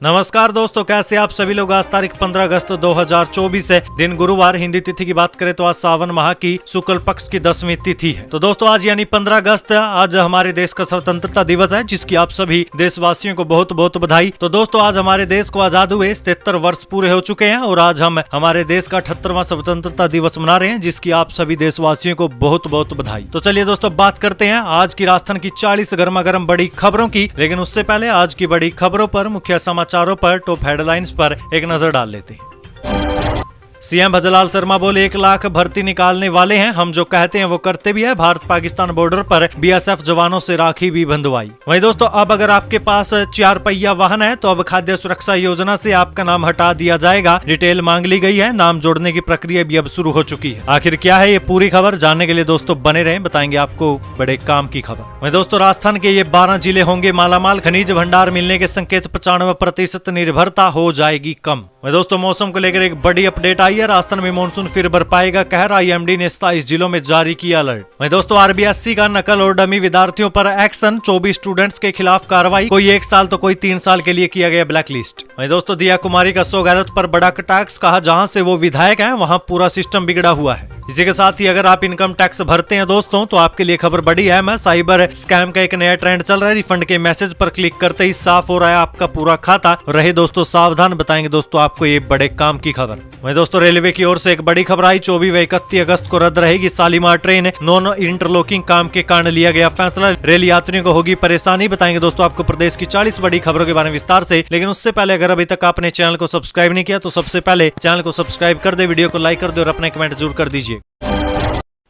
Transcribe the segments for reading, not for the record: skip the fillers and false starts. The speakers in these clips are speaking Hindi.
नमस्कार दोस्तों, कैसे आप सभी लोग। आज तारीख 15 अगस्त 2024 है, दिन गुरुवार। हिंदी तिथि की बात करें तो आज सावन माह की शुक्ल पक्ष की 10वीं तिथि है। तो दोस्तों आज यानी 15 अगस्त आज हमारे देश का स्वतंत्रता दिवस है, जिसकी आप सभी देशवासियों को बहुत बहुत बधाई। तो दोस्तों आज हमारे देश को आजाद हुए 77 वर्ष पूरे हो चुके हैं और आज हम हमारे देश का 78वां स्वतंत्रता दिवस मना रहे हैं, जिसकी आप सभी देशवासियों को बहुत बहुत बधाई। तो चलिए दोस्तों बात करते हैं आज की राजस्थान की 40 गर्मा गर्म बड़ी खबरों की। लेकिन उससे पहले आज की बड़ी खबरों पर, मुख्य समाचारों पर, टॉप हेडलाइंस पर एक नजर डाल लेते हैं। सीएम भजनलाल शर्मा बोले 1 लाख भर्ती निकालने वाले हैं, हम जो कहते हैं वो करते भी है। भारत पाकिस्तान बॉर्डर पर बीएसएफ जवानों से राखी भी बंधवाई। वहीं दोस्तों अब अगर आपके पास 4 पहिया वाहन है तो अब खाद्य सुरक्षा योजना से आपका नाम हटा दिया जाएगा। डिटेल मांग ली गई है, नाम जोड़ने की प्रक्रिया भी अब शुरू हो चुकी है। आखिर क्या है ये पूरी खबर, जानने के लिए दोस्तों बने रहें, बताएंगे आपको बड़े काम की खबर। वहीं दोस्तों राजस्थान के ये 12 जिले होंगे मालामाल, खनिज भंडार मिलने के संकेत, 95% निर्भरता हो जाएगी कम। वहीं दोस्तों मौसम को लेकर एक बड़ी अपडेट आई है, राजस्थान में मानसून फिर बरपाएगा कहर, आईएमडी ने 27 जिलों में जारी किया अलर्ट। वहीं दोस्तों आरबीएससी का नकल और डमी विद्यार्थियों पर एक्शन, 24 स्टूडेंट्स के खिलाफ कार्रवाई, कोई 1 साल तो कोई 3 साल के लिए किया गया ब्लैक लिस्ट। वहीं दोस्तों दिया कुमारी का सौगात पर बड़ा कटाक्ष, कहा जहां से वो विधायक है वहां पूरा सिस्टम बिगड़ा हुआ है। इसी के साथ ही अगर आप इनकम टैक्स भरते हैं दोस्तों तो आपके लिए खबर बड़ी अहम है। साइबर स्कैम का एक नया ट्रेंड चल रहा है, रिफंड के मैसेज पर क्लिक करते ही साफ हो रहा है आपका पूरा खाता। रहे दोस्तों सावधान, बताएंगे दोस्तों आपको ये बड़े काम की खबर। वहीं दोस्तों रेलवे की ओर से एक बड़ी खबर आई, 24 व 31 अगस्त को रद्द रहेगी शालीमार ट्रेन, नॉन इंटरलॉकिंग काम के कारण लिया गया फैसला, रेल यात्रियों को होगी परेशानी। बताएंगे दोस्तों आपको प्रदेश की 40 बड़ी खबरों के बारे में विस्तार से। लेकिन उससे पहले अगर अभी तक आपने चैनल को सब्सक्राइब नहीं किया तो सबसे पहले चैनल को सब्सक्राइब कर दे, वीडियो को लाइक कर दे और अपने कमेंट जरूर कर दीजिए।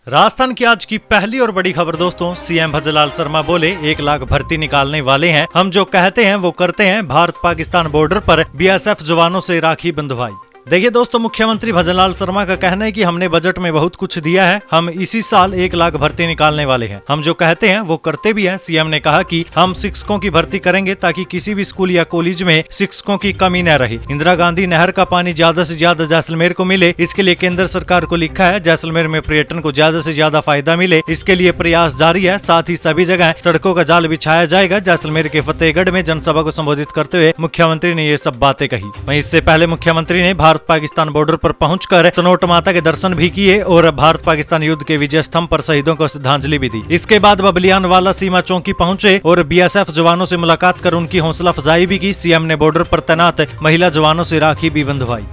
राजस्थान की आज की पहली और बड़ी खबर दोस्तों, सीएम भजनलाल शर्मा बोले 1 लाख भर्ती निकालने वाले हैं, हम जो कहते हैं वो करते हैं। भारत पाकिस्तान बॉर्डर पर बीएसएफ जवानों से राखी बंधवाई। देखिए दोस्तों मुख्यमंत्री भजनलाल शर्मा का कहना है कि हमने बजट में बहुत कुछ दिया है, हम इसी साल 1 लाख भर्ती निकालने वाले हैं, हम जो कहते हैं वो करते भी हैं। सीएम ने कहा कि हम शिक्षकों की भर्ती करेंगे ताकि किसी भी स्कूल या कॉलेज में शिक्षकों की कमी न रहे। इंदिरा गांधी नहर का पानी ज्यादा से ज्यादा जैसलमेर को मिले, इसके लिए केंद्र सरकार को लिखा है। जैसलमेर में पर्यटन को ज्यादा से ज्यादा फायदा मिले, इसके लिए प्रयास जारी है। साथ ही सभी जगह सड़कों का जाल बिछाया जाएगा। जैसलमेर के फतेहगढ़ में जनसभा को संबोधित करते हुए मुख्यमंत्री ने ये सब बातें कही। वहीं इससे पहले मुख्यमंत्री ने भारत पाकिस्तान बॉर्डर पर पहुंचकर तनोट माता के दर्शन भी किए और भारत पाकिस्तान युद्ध के विजय स्तंभ पर शहीदों को श्रद्धांजलि भी दी। इसके बाद बबलियान वाला सीमा चौकी पहुंचे और बीएसएफ जवानों से मुलाकात कर उनकी हौसला अफजाई भी की। सीएम ने बॉर्डर पर तैनात महिला जवानों से राखी भी बंधवाई।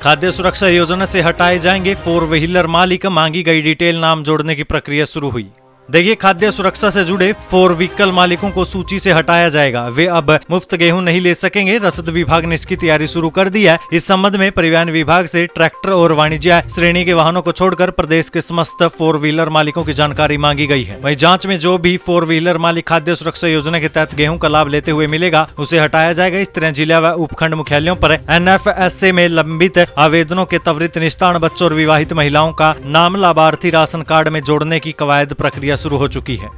खाद्य सुरक्षा योजना से हटाए जाएंगे 4 व्हीलर मालिक, मांगी गई डिटेल, नाम जोड़ने की प्रक्रिया शुरू हुई। देखिए खाद्य सुरक्षा से जुड़े 4 व्हीकल मालिकों को सूची से हटाया जाएगा, वे अब मुफ्त गेहूं नहीं ले सकेंगे। रसद विभाग ने इसकी तैयारी शुरू कर दी है। इस संबंध में परिवहन विभाग से ट्रैक्टर और वाणिज्य श्रेणी के वाहनों को छोड़कर प्रदेश के समस्त 4 व्हीलर मालिकों की जानकारी मांगी गई है। वहीं जांच में जो भी 4 व्हीलर मालिक खाद्य सुरक्षा योजना के तहत गेहूं का लाभ लेते हुए मिलेगा उसे हटाया जाएगा। इस तरह जिला व उपखंड मुख्यालयों पर एनएफएसए में लंबित आवेदनों के त्वरित निस्तारण, बच्चों और विवाहित महिलाओं का नाम लाभार्थी राशन कार्ड में जोड़ने की कवायद प्रक्रिया शुरू हो चुकी है।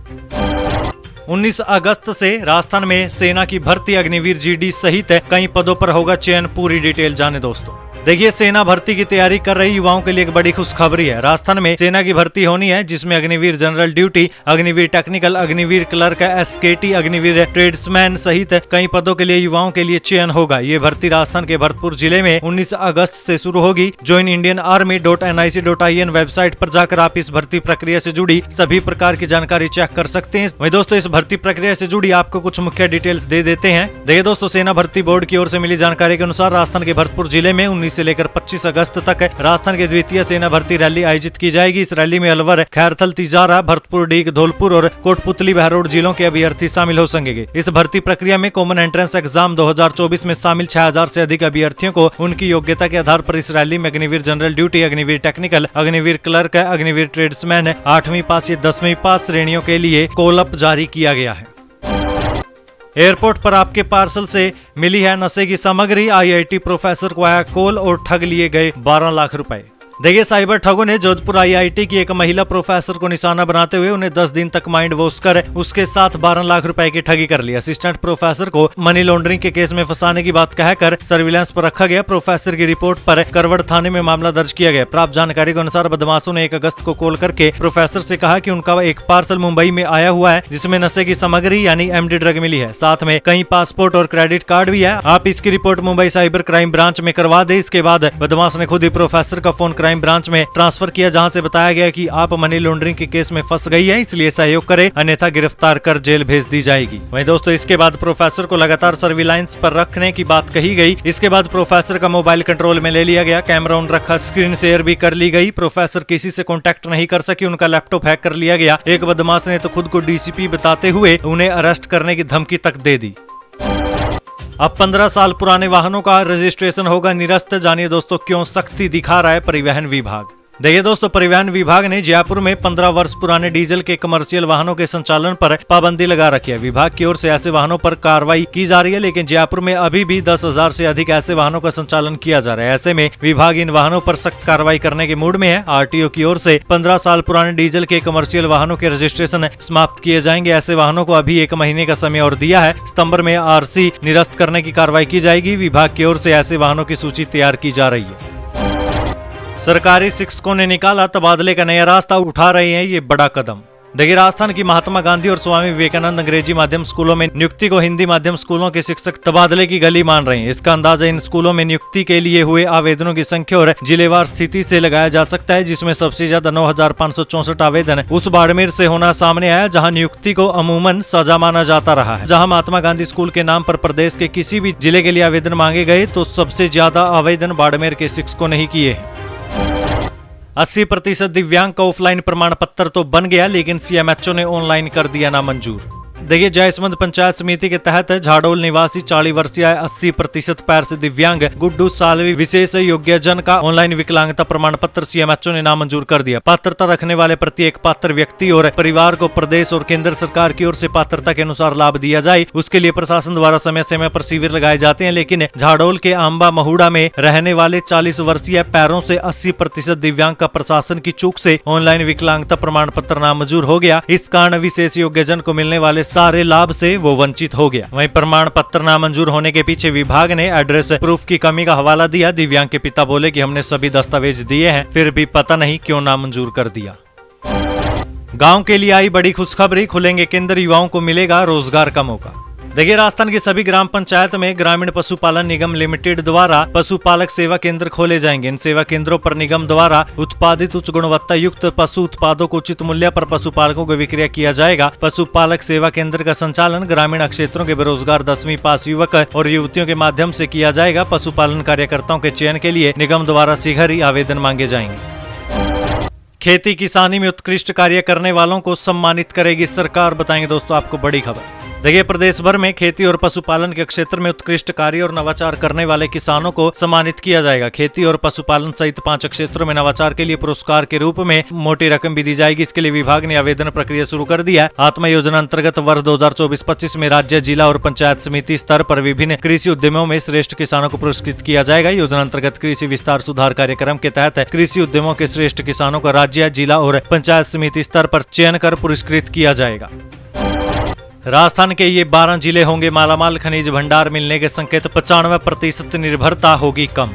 19 अगस्त से राजस्थान में सेना की भर्ती, अग्निवीर जीडी सहित कई पदों पर होगा चयन, पूरी डिटेल जाने दोस्तों। देखिए सेना भर्ती की तैयारी कर रही युवाओं के लिए एक बड़ी खुशखबरी है। राजस्थान में सेना की भर्ती होनी है, जिसमें Agniveer general duty, Agniveer technical, Agniveer clerk, एसकेटी, Agniveer tradesman सहित कई पदों के लिए युवाओं के लिए चयन होगा। ये भर्ती राजस्थान के भरतपुर जिले में 19 अगस्त से शुरू होगी। joinindianarmy.nic.in वेबसाइट पर जाकर आप इस भर्ती प्रक्रिया से जुड़ी सभी प्रकार की जानकारी चेक कर सकते हैं। वही दोस्तों इस भर्ती प्रक्रिया से जुड़ी आपको कुछ मुख्य डिटेल्स दे देते हैं। देखिए दोस्तों सेना भर्ती बोर्ड की ओर से मिली जानकारी के अनुसार राजस्थान के भरतपुर जिले में 19 से लेकर 25 अगस्त तक राजस्थान की द्वितीय सेना भर्ती रैली आयोजित की जाएगी। इस रैली में अलवर, खैरथल, तिजारा, भरतपुर, डीग, धौलपुर और कोटपुतली, बहरोड जिलों के अभ्यर्थी शामिल हो सकेंगे। इस भर्ती प्रक्रिया में कॉमन एंट्रेंस एग्जाम 2024 में शामिल 6000 से अधिक अभ्यर्थियों को उनकी योग्यता के आधार पर इस रैली में Agniveer general duty, Agniveer technical, Agniveer clerk, Agniveer tradesman 8वीं पास या 10वीं पास श्रेणियों के लिए कॉल-अप जारी किया गया है। एयरपोर्ट पर आपके पार्सल से मिली है नशे की सामग्री, आईआईटी प्रोफेसर को आया कॉल और ठग लिए गए 12 लाख रुपए। देखिए, साइबर ठगों ने जोधपुर IIT की एक महिला प्रोफेसर को निशाना बनाते हुए उन्हें 10 दिन तक माइंड वॉश कर उसके साथ 12 लाख रुपए की ठगी कर ली। असिस्टेंट प्रोफेसर को मनी लॉन्ड्रिंग के केस में फंसाने की बात कहकर सर्विलांस पर रखा गया। प्रोफेसर की रिपोर्ट पर करवड़ थाने में मामला दर्ज किया गया। प्राप्त जानकारी के अनुसार बदमाशों ने 1 अगस्त को कॉल करके प्रोफेसर से कहा कि उनका एक पार्सल मुंबई में आया हुआ है जिसमें नशे की सामग्री यानी MD ड्रग मिली है, साथ में कई पासपोर्ट और क्रेडिट कार्ड भी है। आप इसकी report Mumbai cyber crime branch में करवा दे। इसके बाद बदमाश ने खुद ही प्रोफेसर का फोन क्राइम ब्रांच में ट्रांसफर किया, जहां से बताया गया कि आप मनी लॉन्ड्रिंग के केस में फंस गई है, इसलिए सहयोग करें अन्यथा गिरफ्तार कर जेल भेज दी जाएगी। वहीं दोस्तों, इसके बाद प्रोफेसर को लगातार सर्विलांस पर रखने की बात कही गई। इसके बाद प्रोफेसर का मोबाइल कंट्रोल में ले लिया गया, कैमरा ऑन रखा, स्क्रीन शेयर भी कर ली गई। प्रोफेसर किसी से कॉन्टेक्ट नहीं कर सकी, उनका लैपटॉप हैक कर लिया गया। एक बदमाश ने तो खुद को DCP बताते हुए उन्हें अरेस्ट करने की धमकी तक दे दी। अब 15 साल पुराने वाहनों का रजिस्ट्रेशन होगा निरस्त। जानिए दोस्तों क्यों सख्ती दिखा रहा है परिवहन विभाग। देखिए दोस्तों, परिवहन विभाग ने जयपुर में 15 वर्ष पुराने डीजल के कमर्शियल वाहनों के संचालन पर पाबंदी लगा रखी है। विभाग की ओर से ऐसे वाहनों पर कार्रवाई की जा रही है, लेकिन जयपुर में अभी भी 10,000 से अधिक ऐसे वाहनों का संचालन किया जा रहा है। ऐसे में विभाग इन वाहनों पर सख्त कार्रवाई करने के मूड में है। RTO की ओर से 15 साल पुराने डीजल के कमर्शियल वाहनों के रजिस्ट्रेशन समाप्त किए जाएंगे। ऐसे वाहनों को अभी 1 महीने का समय और दिया है। सितंबर में RC निरस्त करने की कार्रवाई की जाएगी। विभाग की ओर से ऐसे वाहनों की सूची तैयार की जा रही है। सरकारी शिक्षकों ने निकाला तबादले का नया रास्ता, उठा रहे हैं ये बड़ा कदम। देखिए, राजस्थान की महात्मा गांधी और स्वामी विवेकानंद अंग्रेजी माध्यम स्कूलों में नियुक्ति को हिंदी माध्यम स्कूलों के शिक्षक तबादले की गली मान रहे हैं। इसका अंदाजा इन स्कूलों में नियुक्ति के लिए हुए आवेदनों की संख्या और जिलेवार स्थिति से लगाया जा सकता है, जिसमें सबसे ज्यादा 9,564 आवेदन उस बाड़मेर से होना सामने आया जहां नियुक्ति को अमूमन सजा माना जाता रहा है। जहां महात्मा गांधी स्कूल के नाम पर प्रदेश के किसी भी जिले के लिए आवेदन मांगे गए तो सबसे ज्यादा आवेदन बाड़मेर के शिक्षकों ने ही किए हैं। 80% दिव्यांग का ऑफलाइन प्रमाण पत्र तो बन गया, लेकिन CMHO ने ऑनलाइन कर दिया नामंजूर। देखिए, जयसमंद पंचायत समिति के तहत झाड़ोल निवासी 40 वर्षीय 80% पैर से दिव्यांग गुड्डू सालवी विशेष योग्य जन का ऑनलाइन विकलांगता प्रमाण पत्र CMHO ने नामंजूर कर दिया। पात्रता रखने वाले प्रत्येक पात्र व्यक्ति और परिवार को प्रदेश और केंद्र सरकार की ओर से पात्रता के अनुसार लाभ दिया जाए। उसके लिए प्रशासन द्वारा समय समय पर शिविर लगाए जाते हैं, लेकिन झाड़ोल के आंबा महुड़ा में रहने वाले 40 वर्षीय पैरों से 80% दिव्यांग का प्रशासन की चूक से ऑनलाइन विकलांगता प्रमाण पत्र नामंजूर हो गया। इस कारण विशेष योग्य जन को मिलने वाले सारे लाभ से वो वंचित हो गया। वहीं प्रमाण पत्र नामंजूर होने के पीछे विभाग ने एड्रेस प्रूफ की कमी का हवाला दिया। दिव्यांग के पिता बोले कि हमने सभी दस्तावेज दिए हैं, फिर भी पता नहीं क्यों नामंजूर कर दिया। गांव के लिए आई बड़ी खुशखबरी, खुलेंगे केंद्र, युवाओं को मिलेगा रोजगार का मौका। देखिए, राजस्थान की सभी ग्राम पंचायत में ग्रामीण पशुपालन निगम लिमिटेड द्वारा पशुपालक सेवा केंद्र खोले जाएंगे। इन सेवा केंद्रों पर निगम द्वारा उत्पादित उच्च गुणवत्ता युक्त पशु उत्पादों को उचित मूल्य पर पशुपालकों को विक्रय किया जाएगा। पशुपालक सेवा केंद्र का संचालन ग्रामीण क्षेत्रों के बेरोजगार 10वीं पास युवक और युवतियों के माध्यम से किया जाएगा। पशुपालन कार्यकर्ताओं के चयन के लिए निगम द्वारा शीघ्र ही आवेदन मांगे जाएंगे। खेती किसानी में उत्कृष्ट कार्य करने वालों को सम्मानित करेगी सरकार, बताएंगे दोस्तों आपको बड़ी खबर। देखिए, प्रदेश भर में खेती और पशुपालन के क्षेत्र में उत्कृष्ट कार्य और नवाचार करने वाले किसानों को सम्मानित किया जाएगा। खेती और पशुपालन सहित 5 क्षेत्रों में नवाचार के लिए पुरस्कार के रूप में मोटी रकम भी दी जाएगी। इसके लिए विभाग ने आवेदन प्रक्रिया शुरू कर दिया है। आत्मा योजना अंतर्गत वर्ष 2024-25 में राज्य, जिला और पंचायत समिति स्तर पर विभिन्न कृषि उद्यमों में श्रेष्ठ किसानों को पुरस्कृत किया जाएगा। योजना अंतर्गत कृषि विस्तार सुधार कार्यक्रम के तहत कृषि उद्यमों के श्रेष्ठ किसानों का राज्य, जिला और पंचायत समिति स्तर पर चयन कर पुरस्कृत किया जाएगा। राजस्थान के ये 12 जिले होंगे मालामाल, खनिज भंडार मिलने के संकेत, 95% निर्भरता होगी कम।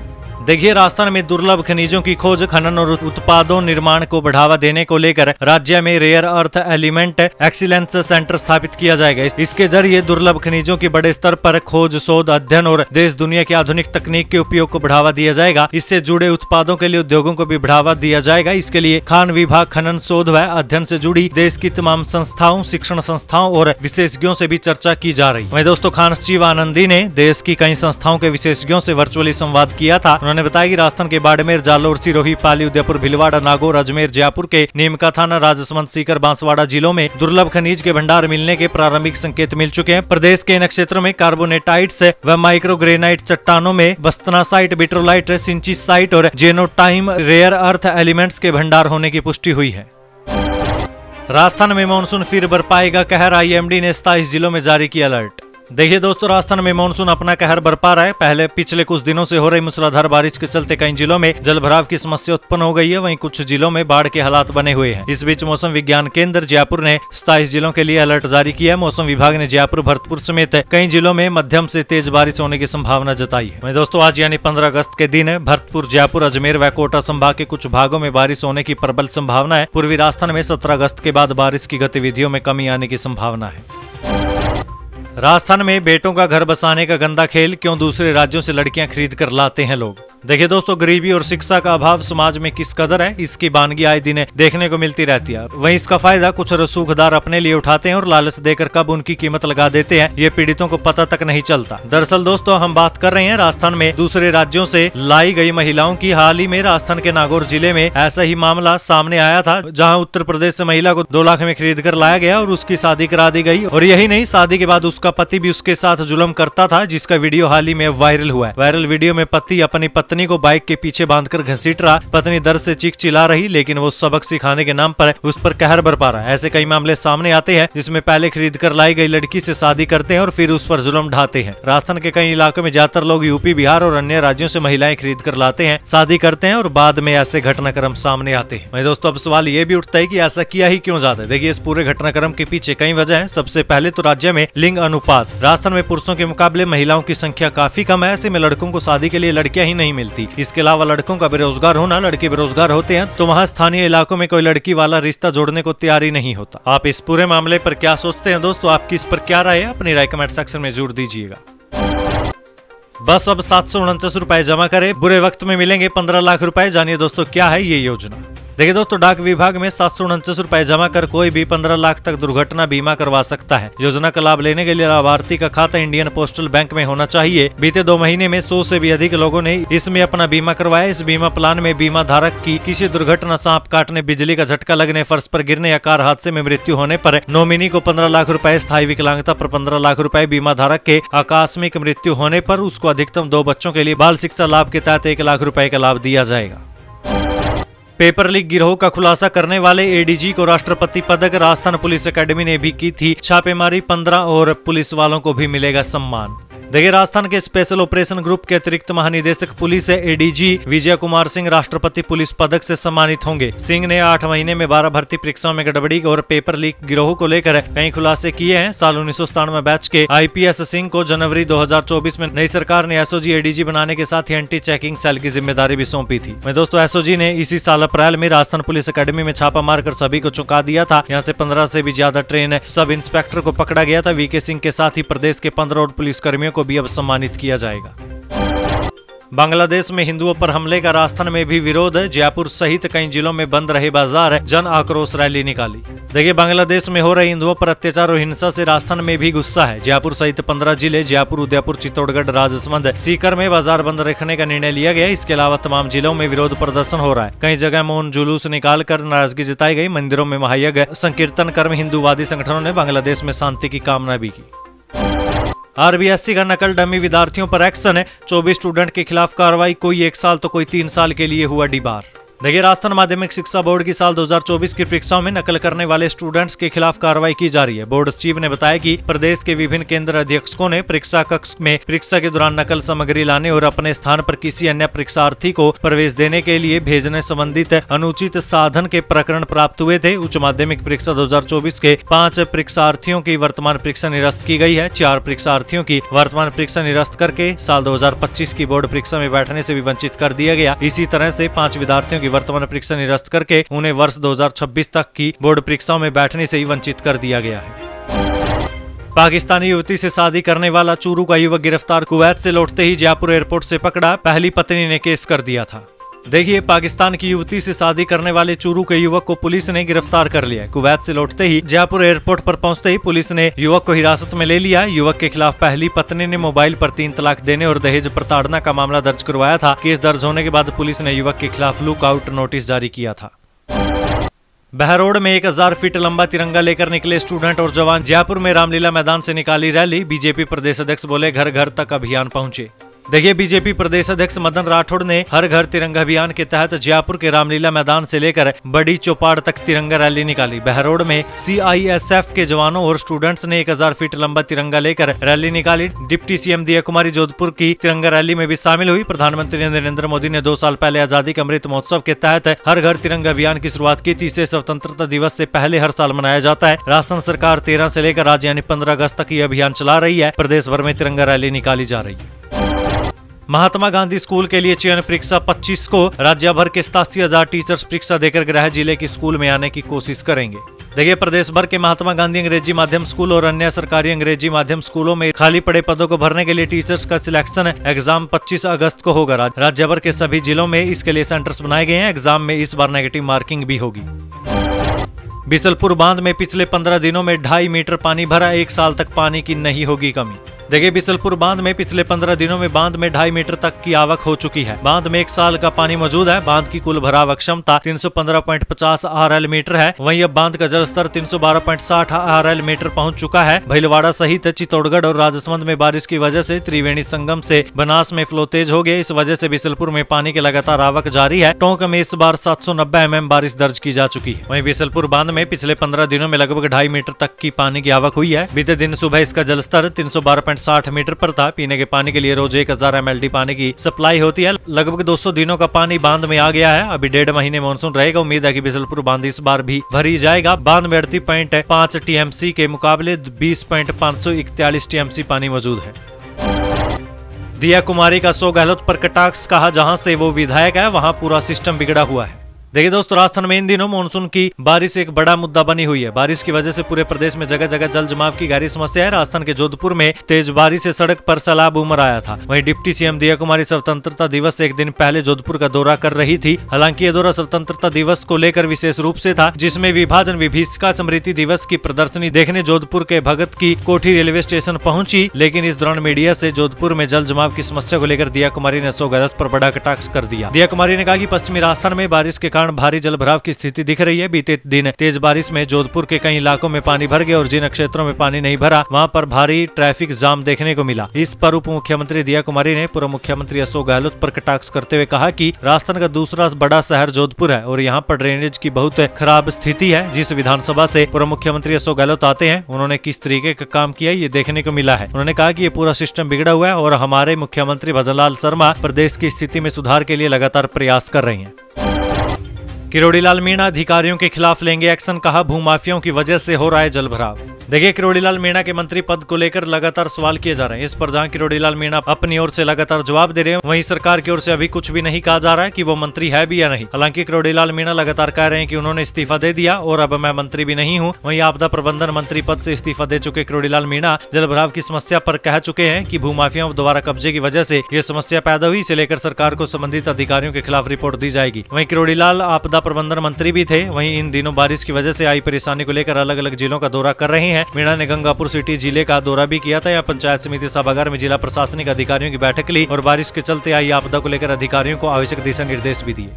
देखिए, राजस्थान में दुर्लभ खनिजों की खोज, खनन और उत्पादों निर्माण को बढ़ावा देने को लेकर राज्य में rare earth element excellence centre स्थापित किया जाएगा। इसके जरिए दुर्लभ खनिजों की बड़े स्तर पर खोज, शोध, अध्ययन और देश दुनिया की आधुनिक तकनीक के उपयोग को बढ़ावा दिया जाएगा। इससे जुड़े उत्पादों के लिए उद्योगों को भी बढ़ावा दिया जाएगा। इसके लिए खान विभाग खनन, शोध व अध्ययन से जुड़ी देश की तमाम संस्थाओं, शिक्षण संस्थाओं और विशेषज्ञों से भी चर्चा की जा रही है। वहीं दोस्तों, खान सचिव आनंदी ने देश की कई संस्थाओं के विशेषज्ञों से वर्चुअली संवाद किया था। उन्होंने बताया कि राजस्थान के बाड़मेर, जालोर, सिरोही, पाली, उदयपुर, भीलवाड़ा, नागौर, अजमेर, जयपुर के नीमका थाना, राजसमंद, सीकर, बांसवाड़ा जिलों में दुर्लभ खनिज के भंडार मिलने के प्रारंभिक संकेत मिल चुके हैं। प्रदेश के इन क्षेत्रों में कार्बोनेटाइट्स व माइक्रोग्रेनाइट चट्टानों में बस्तनासाइट, बिट्रोलाइट, सिंचिसाइट और जेनोटाइम रेयर अर्थ एलिमेंट्स के भंडार होने की पुष्टि हुई है। राजस्थान में मानसून फिर बरपाएगा कहर, IMD ने 27 जिलों में जारी किया अलर्ट। देखिए दोस्तों, राजस्थान में मानसून अपना कहर बरपा रहा है। पहले पिछले कुछ दिनों से हो रही मूसलाधार बारिश के चलते कई जिलों में जलभराव की समस्या उत्पन्न हो गई है, वहीं कुछ जिलों में बाढ़ के हालात बने हुए हैं। इस बीच मौसम विज्ञान केंद्र जयपुर ने 27 जिलों के लिए अलर्ट जारी किया है। मौसम विभाग ने जयपुर, भरतपुर समेत कई जिलों में मध्यम से तेज बारिश होने की संभावना जताई है। वहीं दोस्तों, आज यानी 15 अगस्त के दिन भरतपुर, जयपुर, अजमेर व कोटा संभाग के कुछ भागों में बारिश होने की प्रबल संभावना है। पूर्वी राजस्थान में 17 अगस्त के बाद बारिश की गतिविधियों में कमी आने की संभावना है। राजस्थान में बेटों का घर बसाने का गंदा खेल, क्यों दूसरे राज्यों से लड़कियां खरीद कर लाते हैं लोग। देखिए दोस्तों, गरीबी और शिक्षा का अभाव समाज में किस कदर है, इसकी वानगी आए दिन देखने को मिलती रहती है। वहीं इसका फायदा कुछ रसूखदार अपने लिए उठाते हैं और लालच देकर कब उनकी कीमत लगा देते हैं, ये पीड़ितों को पता तक नहीं चलता। दरअसल दोस्तों, हम बात कर रहे हैं राजस्थान में दूसरे राज्यों से लाई गई महिलाओं की। हाल ही में राजस्थान के नागौर जिले में ऐसा ही मामला सामने आया था, जहाँ उत्तर प्रदेश से महिला को 2 लाख में खरीद कर लाया गया और उसकी शादी करा दी गई। और यही नहीं, शादी के बाद उसका पति भी उसके साथ जुल्म करता था, जिसका वीडियो हाल ही में वायरल हुआ है। वायरल वीडियो में पति अपनी पत्नी को बाइक के पीछे बांधकर घसीट रहा। पत्नी दर्द से चीख चिल्ला रही, लेकिन वो सबक सिखाने के नाम पर उस पर कहर बरपा रहा है। ऐसे कई मामले सामने आते हैं जिसमें पहले खरीद कर लाई गई लड़की से शादी करते हैं और फिर उस पर जुल्म ढाते हैं। राजस्थान के कई इलाकों में ज्यादातर लोग यूपी, बिहार और अन्य राज्यों से महिलाएं खरीद कर लाते हैं, शादी करते हैं और बाद में ऐसे घटनाक्रम सामने आते हैं। वहीं दोस्तों, अब सवाल ये भी उठता है कि ऐसा किया ही क्यों जाता है। देखिए, इस पूरे घटनाक्रम के पीछे कई वजह है। सबसे पहले तो राज्य में लिंग अनुपात। राजस्थान में पुरुषों के मुकाबले महिलाओं की संख्या काफी कम है। ऐसे में लड़कों को शादी के लिए लड़कियां ही नहीं मिलती। इसके अलावा लड़कों का बेरोजगार होना, लड़के बेरोजगार होते हैं तो वहाँ स्थानीय इलाकों में कोई लड़की वाला रिश्ता जोड़ने को तैयार ही नहीं होता। आप इस पूरे मामले पर क्या सोचते हैं दोस्तों? आपकी इस पर क्या राय है? अपनी राय कमेंट सेक्शन में जरूर दीजिएगा। बस अब 749 रुपए जमा करें, बुरे वक्त में मिलेंगे 15 लाख रुपए। जानिए दोस्तों, क्या है ये योजना। देखिए दोस्तों, डाक विभाग में 749 रुपए जमा कर कोई भी 15 लाख तक दुर्घटना बीमा करवा सकता है। योजना का लाभ लेने के लिए लाभार्थी का खाता इंडियन पोस्टल बैंक में होना चाहिए। बीते 2 महीने में 100 से भी अधिक लोगों ने इसमें अपना बीमा करवाया। इस बीमा प्लान में बीमा धारक की किसी दुर्घटना, सांप काटने, बिजली का झटका लगने, फर्श पर गिरने या कार हादसे में मृत्यु होने पर नॉमिनी को 15 लाख रुपए, स्थायी विकलांगता पर 15 लाख रुपए, बीमा धारक के आकस्मिक मृत्यु होने पर उसको अधिकतम 2 बच्चों के लिए बाल शिक्षा लाभ के तहत 1 लाख रुपए का लाभ दिया जाएगा। पेपर लीक गिरोह का खुलासा करने वाले एडीजी को राष्ट्रपति पदक। राजस्थान पुलिस अकेडमी ने भी की थी छापेमारी। 15 और पुलिस वालों को भी मिलेगा सम्मान। देखिए, राजस्थान के स्पेशल ऑपरेशन ग्रुप के अतिरिक्त महानिदेशक पुलिस एडीजी विजय कुमार सिंह राष्ट्रपति पुलिस पदक से सम्मानित होंगे। सिंह ने 8 महीने में 12 भर्ती परीक्षाओं में गड़बड़ी और पेपर लीक गिरोह को लेकर कई खुलासे किए हैं। साल 1997 बैच के आईपीएस सिंह को जनवरी 2024 में नई सरकार ने एसओजी एडीजी बनाने के साथ ही एंटी चेकिंग सेल की जिम्मेदारी भी सौंपी थी। मैं दोस्तों, एसओजी ने इसी साल अप्रैल में राजस्थान पुलिस अकेडमी में छापा मारकर सभी को चौंका दिया था। यहाँ से 15 से भी ज्यादा ट्रेन सब इंस्पेक्टर को पकड़ा गया था। वीके सिंह के साथ ही प्रदेश के 15 और पुलिस कर्मियों को भी अब सम्मानित किया जाएगा। बांग्लादेश में हिंदुओं पर हमले का राजस्थान में भी विरोध। जयपुर सहित कई जिलों में बंद रहे बाजार, जन आक्रोश रैली निकाली। देखिए, बांग्लादेश में हो रहे हिंदुओं पर अत्याचार और हिंसा से राजस्थान में भी गुस्सा है। जयपुर सहित 15 जिले, जयपुर, उदयपुर, चित्तौड़गढ़, राजसमंद, सीकर में बाजार बंद रखने का निर्णय लिया गया। इसके अलावा तमाम जिलों में विरोध प्रदर्शन हो रहा है। कई जगह मौन जुलूस निकालकर नाराजगी जताई गई। मंदिरों में महायज्ञ, संकीर्तन कर्म, हिंदूवादी संगठनों ने बांग्लादेश में शांति की कामना भी की। आरबीएससी का नकल डमी विद्यार्थियों पर एक्शन है। 24 स्टूडेंट के खिलाफ कार्रवाई, कोई 1 साल तो कोई 3 साल के लिए हुआ डिबार। देखिए, राजस्थान माध्यमिक शिक्षा बोर्ड की साल 2024 की परीक्षाओं में नकल करने वाले स्टूडेंट्स के खिलाफ कार्रवाई की जा रही है। बोर्ड सचिव ने बताया कि प्रदेश के विभिन्न केंद्र अधीक्षकों ने परीक्षा कक्ष में परीक्षा के दौरान नकल सामग्री लाने और अपने स्थान पर किसी अन्य परीक्षार्थी को प्रवेश देने के लिए भेजने संबंधित अनुचित साधन के प्रकरण प्राप्त हुए थे। उच्च माध्यमिक परीक्षा 2024 के 5 परीक्षार्थियों की वर्तमान परीक्षा निरस्त की गई है। 4 परीक्षार्थियों की वर्तमान परीक्षा निरस्त करके साल 2025 की बोर्ड परीक्षा में बैठने से भी वंचित कर दिया गया। इसी तरह से 5 विद्यार्थियों की वर्तमान परीक्षा निरस्त करके उन्हें वर्ष 2026 तक की बोर्ड परीक्षाओं में बैठने से ही वंचित कर दिया गया है। पाकिस्तानी युवती से शादी करने वाला चूरू का युवक गिरफ्तार। कुवैत से लौटते ही जयपुर एयरपोर्ट से पकड़ा। पहली पत्नी ने केस कर दिया था। देखिए, पाकिस्तान की युवती से शादी करने वाले चूरू के युवक को पुलिस ने गिरफ्तार कर लिया। कुवैत से लौटते ही जयपुर एयरपोर्ट पर पहुंचते ही पुलिस ने युवक को हिरासत में ले लिया। युवक के खिलाफ पहली पत्नी ने मोबाइल पर 3 तलाक देने और दहेज प्रताड़ना का मामला दर्ज करवाया था। केस दर्ज होने के बाद पुलिस ने युवक के खिलाफ लुकआउट नोटिस जारी किया था। बहरोड में 1000 फीट लंबा तिरंगा लेकर निकले स्टूडेंट और जवान। जयपुर में रामलीला मैदान से निकाली रैली। बीजेपी प्रदेश अध्यक्ष बोले, घर घर तक अभियान पहुंचे। देखिए, बीजेपी प्रदेश अध्यक्ष मदन राठौड़ ने हर घर तिरंगा अभियान के तहत जयपुर के रामलीला मैदान से लेकर बड़ी चौपाड़ तक तिरंगा रैली निकाली। बहरोड में CISF के जवानों और स्टूडेंट्स ने 1000 फीट लंबा तिरंगा लेकर रैली निकाली। डिप्टी CM दिया कुमारी जोधपुर की तिरंगा रैली में भी शामिल हुई। प्रधानमंत्री नरेंद्र मोदी ने 2 साल पहले आजादी का अमृत महोत्सव के तहत हर घर तिरंगा अभियान की शुरुआत की थी। इसे स्वतंत्रता दिवस से पहले हर साल मनाया जाता है। राजस्थान सरकार 13 से लेकर आज यानी 15 अगस्त तक ये अभियान चला रही है। प्रदेश भर में तिरंगा रैली निकाली जा रही है। महात्मा गांधी स्कूल के लिए चयन परीक्षा 25 को राज्य भर के 87,000 टीचर्स परीक्षा देकर गृह जिले के स्कूल में आने की कोशिश करेंगे। देखिए, प्रदेश भर के महात्मा गांधी अंग्रेजी माध्यम स्कूल और अन्य सरकारी अंग्रेजी माध्यम स्कूलों में खाली पड़े पदों को भरने के लिए टीचर्स का सिलेक्शन एग्जाम 25 अगस्त को होगा। राज्य भर के सभी जिलों में इसके लिए सेंटर्स बनाए गए हैं। एग्जाम में इस बार नेगेटिव मार्किंग भी होगी। बिसलपुर बांध में पिछले 15 दिनों में 2.5 मीटर पानी भरा। 1 साल तक पानी की नहीं होगी कमी। देखिए, बिसलपुर बांध में पिछले 15 दिनों में बांध में 2.5 मीटर तक की आवक हो चुकी है। बांध में 1 साल का पानी मौजूद है। बांध की कुल भराव क्षमता 315.50 RL मीटर है। वहीं अब बांध का जलस्तर 312.60 RL मीटर पहुंच चुका है। भीलवाड़ा सहित चित्तौड़गढ़ और राजसमंद में बारिश की वजह से त्रिवेणी संगम से बनास में फ्लो तेज हो गया। इस वजह से बिसलपुर में पानी की लगातार आवक जारी है। टोंक में इस बार 790 mm बारिश दर्ज की जा चुकी है। वहीं बिसलपुर बांध में पिछले 15 दिनों में लगभग 2.5 मीटर तक की पानी की आवक हुई है। बीते दिन सुबह इसका जलस्तर 312.60 मीटर पर था। पीने के पानी के लिए रोज 1000 MLD पानी की सप्लाई होती है। लगभग 200 दिनों का पानी बांध में आ गया है। अभी 1.5 महीने मानसून रहेगा। उम्मीद है कि बिसलपुर बांध इस बार भी भरी जाएगा। बांध में 38.5 TMC के मुकाबले 20.541 TMC पानी मौजूद है। दिया कुमारी का सो गहलोत पर कटाक्ष, कहा जहां से वो विधायक है वहां पूरा सिस्टम बिगड़ा हुआ है। देखिए दोस्तों, राजस्थान में इन दिनों मानसून की बारिश एक बड़ा मुद्दा बनी हुई है। बारिश की वजह से पूरे प्रदेश में जगह जगह जल जमाव की गहरी समस्या है। राजस्थान के जोधपुर में तेज बारिश से सड़क पर सैलाब उमड़ आया था। वहीं डिप्टी CM दिया कुमारी स्वतंत्रता दिवस से एक दिन पहले जोधपुर का दौरा कर रही थी। हालांकि ये दौरा स्वतंत्रता दिवस को लेकर विशेष रूप से था, जिसमें विभाजन विभीषिका स्मृति दिवस की प्रदर्शनी देखने जोधपुर के भगत की कोठी रेलवे स्टेशन पहुंची। लेकिन इस दौरान मीडिया से जोधपुर में जल जमाव की समस्या को लेकर दिया कुमारी ने सो गहलोत पर बड़ा कटाक्ष कर दिया। दिया कुमारी ने कहा कि पश्चिमी राजस्थान में बारिश के कारण भारी जल भराव की स्थिति दिख रही है। बीते दिन तेज बारिश में जोधपुर के कई इलाकों में पानी भर गया और जिन क्षेत्रों में पानी नहीं भरा वहां पर भारी ट्रैफिक जाम देखने को मिला। इस पर उप मुख्यमंत्री दिया कुमारी ने पूर्व मुख्यमंत्री अशोक गहलोत पर कटाक्ष करते हुए कहा कि राजस्थान का दूसरा बड़ा शहर जोधपुर है और यहाँ पर ड्रेनेज की बहुत खराब स्थिति है। जिस विधानसभा से पूर्व मुख्यमंत्री अशोक गहलोत आते हैं, उन्होंने किस तरीके का काम किया ये देखने को मिला है। उन्होंने कहा कि ये पूरा सिस्टम बिगड़ा हुआ है और हमारे मुख्यमंत्री भजनलाल शर्मा प्रदेश की स्थिति में सुधार के लिए लगातार प्रयास कर रहे हैं। किरोड़ीलाल मीणा अधिकारियों के खिलाफ लेंगे एक्शन, कहा भूमाफियाओं की वजह से हो रहा है जलभराव। देखिए, किरोड़ीलाल मीणा के मंत्री पद को लेकर लगातार सवाल किए जा रहे हैं। इस पर जहां किरोड़ीलाल मीणा अपनी ओर से लगातार जवाब दे रहे हैं, वहीं सरकार की ओर से अभी कुछ भी नहीं कहा जा रहा है कि वो मंत्री है भी या नहीं। हालांकि किरोड़ीलाल मीणा लगातार कह रहे हैं कि उन्होंने इस्तीफा दे दिया और अब मैं मंत्री भी नहीं हूं। वहीं आपदा प्रबंधन मंत्री पद से इस्तीफा दे चुके किरोड़ीलाल मीणा जलभराव की समस्या पर कह चुके हैं कि भूमाफियाओं द्वारा कब्जे की वजह से ये समस्या पैदा हुई। इसे लेकर सरकार को संबंधित अधिकारियों के खिलाफ रिपोर्ट दी जाएगी। वहीं किरोड़ीलाल आपदा प्रबंधन मंत्री भी थे। वहीं इन दिनों बारिश की वजह से आई परेशानी को लेकर अलग अलग जिलों का दौरा कर रहे हैं। मीणा ने गंगापुर सिटी जिले का दौरा भी किया था। यहाँ पंचायत समिति सभागार में जिला प्रशासनिक अधिकारियों की बैठक ली और बारिश के चलते आई आपदा को लेकर अधिकारियों को आवश्यक दिशा निर्देश भी दिए।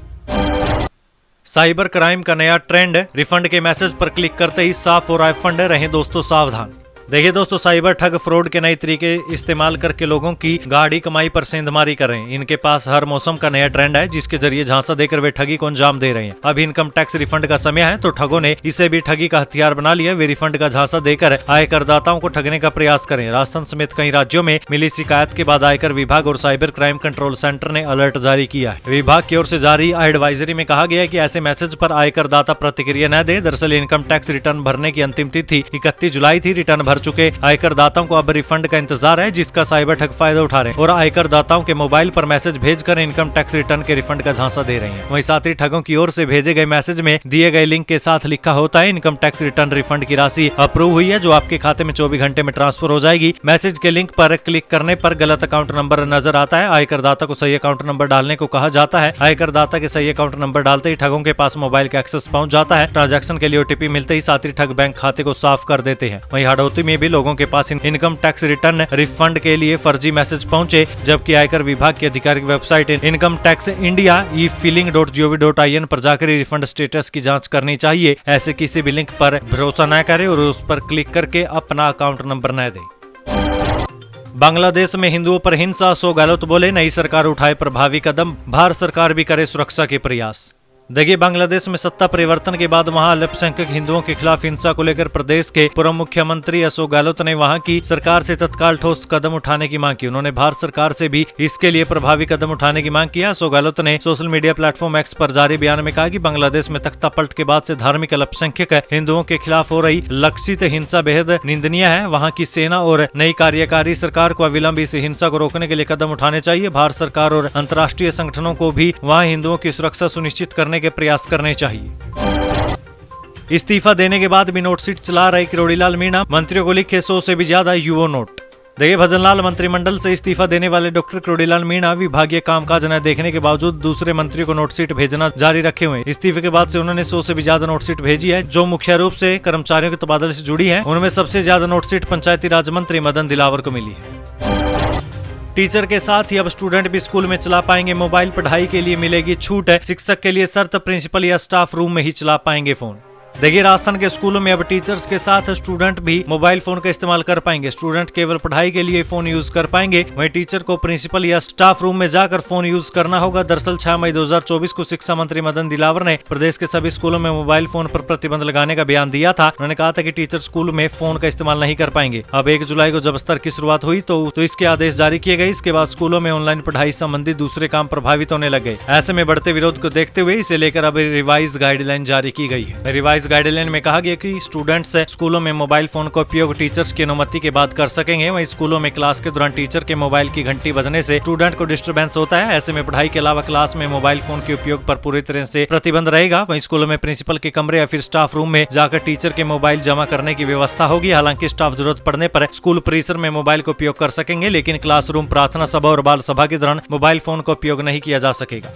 साइबर क्राइम का नया ट्रेंड, रिफंड के मैसेज पर क्लिक करते ही साफ हो रहा है फंड, रहें दोस्तों सावधान। देखिए दोस्तों, साइबर ठग फ्रॉड के नए तरीके इस्तेमाल करके लोगों की गाढ़ी कमाई पर सेंधमारी कर रहे हैं। इनके पास हर मौसम का नया ट्रेंड है जिसके जरिए झांसा देकर वे ठगी को अंजाम दे रहे हैं। अब इनकम टैक्स रिफंड का समय है तो ठगों ने इसे भी ठगी का हथियार बना लिया। वे रिफंड का झांसा देकर आयकरदाताओं को ठगने का प्रयास करें। राजस्थान समेत कई राज्यों में मिली शिकायत के बाद आयकर विभाग और साइबर क्राइम कंट्रोल सेंटर ने अलर्ट जारी किया है। विभाग की ओर से जारी एडवाइजरी में कहा गया है कि ऐसे मैसेज पर आयकरदाता प्रतिक्रिया न दे। दरअसल इनकम टैक्स रिटर्न भरने की अंतिम तिथि 31 जुलाई थी। रिटर्न भर चुके आयकर दाताओं को अब रिफंड का इंतजार है, जिसका साइबर ठग फायदा उठा रहे हैं और आयकर दाताओं के मोबाइल पर मैसेज भेजकर इनकम टैक्स रिटर्न के रिफंड का झांसा दे रहे हैं। वहीं साथ ही ठगों की ओर से भेजे गए मैसेज में दिए गए लिंक के साथ लिखा होता है इनकम टैक्स रिटर्न रिफंड की राशि अप्रूव हुई है, जो आपके खाते में 24 घंटे में ट्रांसफर हो जाएगी। मैसेज के लिंक पर क्लिक करने पर गलत अकाउंट नंबर नजर आता है। आयकर दाता को सही अकाउंट नंबर डालने को कहा जाता है। आयकर दाता के सही अकाउंट नंबर डालते ही ठगों के पास मोबाइल का एक्सेस पहुंच जाता है। ट्रांजैक्शन के लिए OTP मिलते ही साथ ही ठग बैंक खाते को साफ कर देते हैं। वहीं हाड़ौती में भी लोगों के पास इनकम टैक्स रिटर्न रिफंड के लिए फर्जी मैसेज पहुंचे, जबकि आयकर विभाग की आधिकारिक website income tax India e-filing.gov.in पर जाकर रिफंड स्टेटस की जांच करनी चाहिए। ऐसे किसी भी लिंक पर भरोसा न करें और उस पर क्लिक करके अपना अकाउंट नंबर न दें। बांग्लादेश में हिंदुओं पर हिंसा, सो गहलोत बोले नई सरकार उठाए प्रभावी कदम, भारत सरकार भी करे सुरक्षा के प्रयास। देखिए, बांग्लादेश में सत्ता परिवर्तन के बाद वहां अल्पसंख्यक हिंदुओं के खिलाफ हिंसा को लेकर प्रदेश के पूर्व मुख्यमंत्री अशोक गहलोत ने वहां की सरकार से तत्काल ठोस कदम उठाने की मांग की। उन्होंने भारत सरकार से भी इसके लिए प्रभावी कदम उठाने की मांग किया। अशोक गहलोत ने सोशल मीडिया प्लेटफॉर्म एक्स पर जारी बयान में कहा कि बांग्लादेश में तख्ता पलट के बाद से धार्मिक अल्पसंख्यक हिंदुओं के खिलाफ हो रही लक्षित हिंसा बेहद निंदनीय है। वहाँ की सेना और नई कार्यकारी सरकार को अविलंब इस हिंसा को रोकने के लिए कदम उठाने चाहिए। भारत सरकार और अंतर्राष्ट्रीय संगठनों को भी वहाँ हिंदुओं की सुरक्षा सुनिश्चित करने के प्रयास करने चाहिए। इस्तीफा देने के बाद भी नोट सीट चला रहे किरोड़ीलाल मीणा, मंत्रियों को लिखे 100 से भी ज्यादा यूओ नोट। देखिए, भजनलाल मंत्रिमंडल से इस्तीफा देने वाले डॉक्टर किरोड़ीलाल मीणा विभागीय कामकाज न देखने के बावजूद दूसरे मंत्रियों को नोट सीट भेजना जारी रखे हुए। इस्तीफे के बाद से उन्होंने 100 से भी ज्यादा नोट सीट भेजी है, जो मुख्य रूप से कर्मचारियों के तबादले से जुड़ी है। उनमें सबसे ज्यादा नोट सीट पंचायती राज मंत्री मदन दिलावर को मिली है। टीचर के साथ ही अब स्टूडेंट भी स्कूल में चला पाएंगे मोबाइल, पढ़ाई के लिए मिलेगी छूट है। शिक्षक के लिए शर्त, प्रिंसिपल या स्टाफ रूम में ही चला पाएंगे फोन। देखिए, राजस्थान के स्कूलों में अब टीचर्स के साथ स्टूडेंट भी मोबाइल फोन का इस्तेमाल कर पाएंगे। स्टूडेंट केवल पढ़ाई के लिए फोन यूज कर पाएंगे, वहीं टीचर को प्रिंसिपल या स्टाफ रूम में जाकर फोन यूज करना होगा। दरअसल 6 मई 2024 को शिक्षा मंत्री मदन दिलावर ने प्रदेश के सभी स्कूलों में मोबाइल फोन पर प्रतिबंध लगाने का बयान दिया था। उन्होंने कहा था कि टीचर स्कूल में फोन का इस्तेमाल नहीं कर पाएंगे। अब 1 जुलाई को जब स्तर की शुरुआत हुई तो इसके आदेश जारी किए गए। इसके बाद स्कूलों में ऑनलाइन पढ़ाई संबंधी दूसरे काम प्रभावित होने लगे। ऐसे में बढ़ते विरोध को देखते हुए इसे लेकर अब रिवाइज गाइडलाइन जारी की गई है। रिवाइज गाइडलाइन में कहा गया कि स्टूडेंट्स स्कूलों में मोबाइल फोन का उपयोग टीचर्स की अनुमति के बाद कर सकेंगे। वहीं स्कूलों में क्लास के दौरान टीचर के मोबाइल की घंटी बजने से स्टूडेंट को डिस्टर्बेंस होता है। ऐसे में पढ़ाई के अलावा क्लास में मोबाइल फोन के उपयोग पर पूरी तरह से प्रतिबंध रहेगा। वहीं स्कूलों में प्रिंसिपल के कमरे या फिर स्टाफ रूम में जाकर टीचर के मोबाइल जमा करने की व्यवस्था होगी। हालांकि स्टाफ जरूरत पड़ने पर स्कूल परिसर में मोबाइल का उपयोग कर सकेंगे, लेकिन क्लासरूम, प्रार्थना सभा और बाल सभा के दौरान मोबाइल फोन का उपयोग नहीं किया जा सकेगा।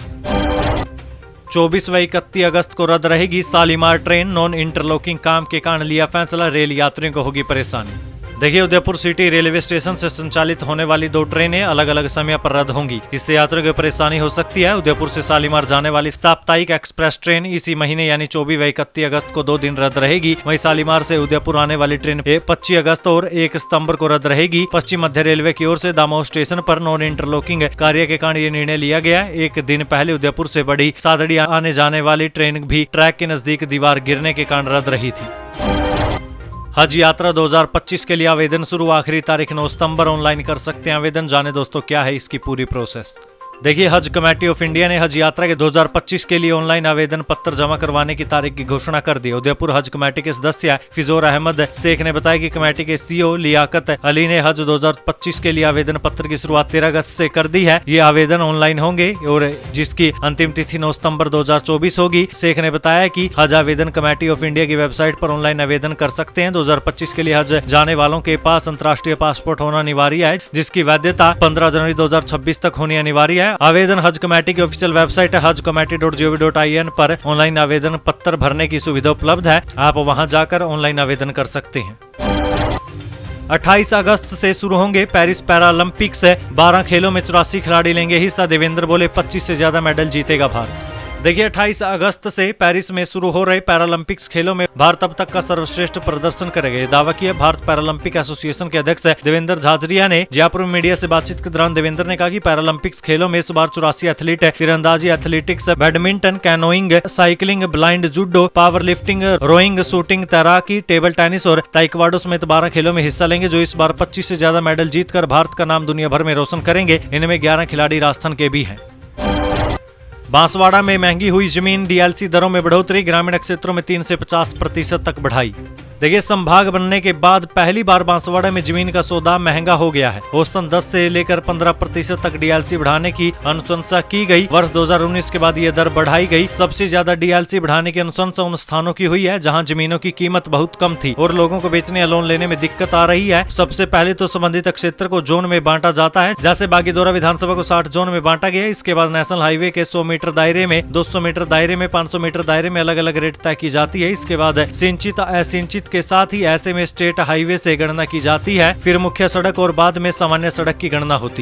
24 व 31 अगस्त को रद्द रहेगी शालीमार ट्रेन, नॉन इंटरलॉकिंग काम के कारण लिया फैसला, रेल यात्रियों को होगी परेशानी। देखिए, उदयपुर सिटी रेलवे स्टेशन से संचालित होने वाली 2 ट्रेनें अलग अलग समय पर रद्द होंगी। इससे यात्रियों को परेशानी हो सकती है। उदयपुर से शालीमार जाने वाली साप्ताहिक एक्सप्रेस ट्रेन इसी महीने यानी 24 व 31 अगस्त को 2 दिन रद्द रहेगी। वहीं शालीमार से उदयपुर आने वाली ट्रेन 25 अगस्त और 1 सितंबर को रद्द रहेगी। पश्चिम मध्य रेलवे की ओर से दामोह स्टेशन पर नॉन इंटरलॉकिंग कार्य के कारण ये निर्णय लिया गया। एक दिन पहले उदयपुर से बड़ी सादड़ी आने जाने वाली ट्रेन भी ट्रैक के नजदीक दीवार गिरने के कारण रद्द रही थी। हज यात्रा 2025 के लिए आवेदन शुरू, आखिरी तारीख 9 सितंबर। ऑनलाइन कर सकते हैं आवेदन। जाने दोस्तों क्या है इसकी पूरी प्रोसेस। देखिए, हज कमेटी ऑफ इंडिया ने हज यात्रा के 2025 के लिए ऑनलाइन आवेदन पत्र जमा करवाने की तारीख की घोषणा कर दी। उदयपुर हज कमेटी के सदस्य फिजोर अहमद शेख ने बताया कि कमेटी के सीईओ लियाकत अली ने हज 2025 के लिए आवेदन पत्र की शुरुआत 13 अगस्त से कर दी है। ये आवेदन ऑनलाइन होंगे और जिसकी अंतिम तिथि 9 सितंबर 2024 होगी। शेख ने बताया कि हज आवेदन कमेटी ऑफ इंडिया की वेबसाइट पर ऑनलाइन आवेदन कर सकते हैं। 2025 के लिए हज जाने वालों के पास अंतर्राष्ट्रीय पासपोर्ट होना अनिवार्य है, जिसकी वैधता 15 जनवरी 2026 तक होनी अनिवार्य है। आवेदन हज कमेटी की ऑफिशियल वेबसाइट hajcommittee.gov.in पर ऑनलाइन आवेदन पत्र भरने की सुविधा उपलब्ध है। आप वहां जाकर ऑनलाइन आवेदन कर सकते हैं। 28 अगस्त से शुरू होंगे पेरिस पैरालंपिक्स। 12 खेलों में 84 खिलाड़ी लेंगे हिस्सा। देवेंद्र बोले 25 से ज्यादा मेडल जीतेगा भारत। देखिए, 28 अगस्त से पेरिस में शुरू हो रहे पैरालंपिक्स खेलों में भारत अब तक का सर्वश्रेष्ठ प्रदर्शन करेगा। ये दावा किया भारत पैरालंपिक एसोसिएशन के अध्यक्ष देवेंद्र झाझरिया ने जयपुर में मीडिया से बातचीत के दौरान। देवेंद्र ने कहा कि पैरालंपिक्स खेलों में इस बार 84 एथलीट तीरंदाजी, athletics, badminton, canoeing, cycling, blind judo, power lifting, rowing, shooting, तैराकी, टेबल टेनिस और ताइक्वांडो समेत 12 खेलों में हिस्सा लेंगे, जो इस बार 25 से ज्यादा मेडल जीतकर भारत का नाम दुनिया भर में रोशन करेंगे। इनमें 11 खिलाड़ी राजस्थान के भी हैं। बांसवाड़ा में महंगी हुई जमीन, डीएलसी दरों में बढ़ोतरी, ग्रामीण क्षेत्रों में 3 से 50% तक बढ़ाई। देखिए, संभाग बनने के बाद पहली बार बांसवाड़ा में जमीन का सौदा महंगा हो गया है। औसतन 10 से लेकर 15% तक डीएलसी बढ़ाने की अनुशंसा की गई। वर्ष 2019 के बाद ये दर बढ़ाई गई। सबसे ज्यादा डीएलसी बढ़ाने की अनुशंसा उन स्थानों की हुई है जहां जमीनों की कीमत बहुत कम थी और लोगों को बेचने या लोन लेने में दिक्कत आ रही है। सबसे पहले तो संबंधित क्षेत्र को जोन में बांटा जाता है। जैसे बागीदोरा विधानसभा को 60 जोन में बांटा गया। इसके बाद नेशनल हाईवे के 100 मीटर दायरे में, 200 मीटर दायरे में, 500 मीटर दायरे में अलग अलग रेट तय की जाती है। इसके बाद सिंचित, असिंचित के साथ ही ऐसे में स्टेट हाईवे से गणना की जाती है। फिर मुख्य सड़क और बाद में सामान्य सड़क की गणना होती है।